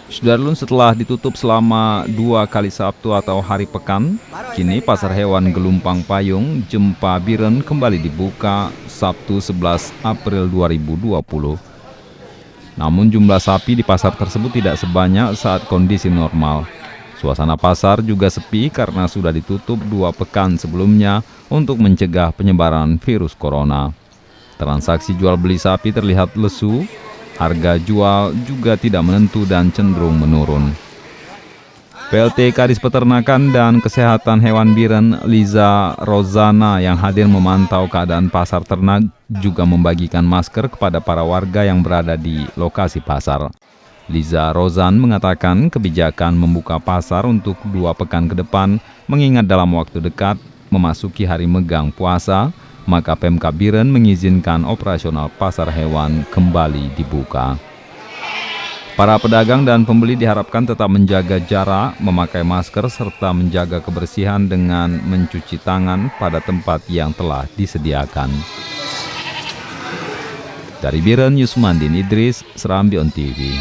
Sudarlun, setelah ditutup selama 2 kali Sabtu atau hari pekan, kini Pasar Hewan Gelumpang Payung, Jempa Biren kembali dibuka Sabtu 11 April 2020. Namun jumlah sapi di pasar tersebut tidak sebanyak saat kondisi normal. Suasana pasar juga sepi karena sudah ditutup 2 pekan sebelumnya untuk mencegah penyebaran virus corona. Transaksi jual beli sapi terlihat lesu, harga jual juga tidak menentu dan cenderung menurun. PLT Kadis Peternakan dan Kesehatan Hewan Biren, Liza Rozana, yang hadir memantau keadaan pasar ternak juga membagikan masker kepada para warga yang berada di lokasi pasar. Liza Rozan mengatakan kebijakan membuka pasar untuk 2 pekan ke depan mengingat dalam waktu dekat memasuki hari megang puasa, maka Pemkab Biren mengizinkan operasional pasar hewan kembali dibuka. Para pedagang dan pembeli diharapkan tetap menjaga jarak, memakai masker, serta menjaga kebersihan dengan mencuci tangan pada tempat yang telah disediakan. Dari Biren, Yusmandin Idris, Serambi On TV.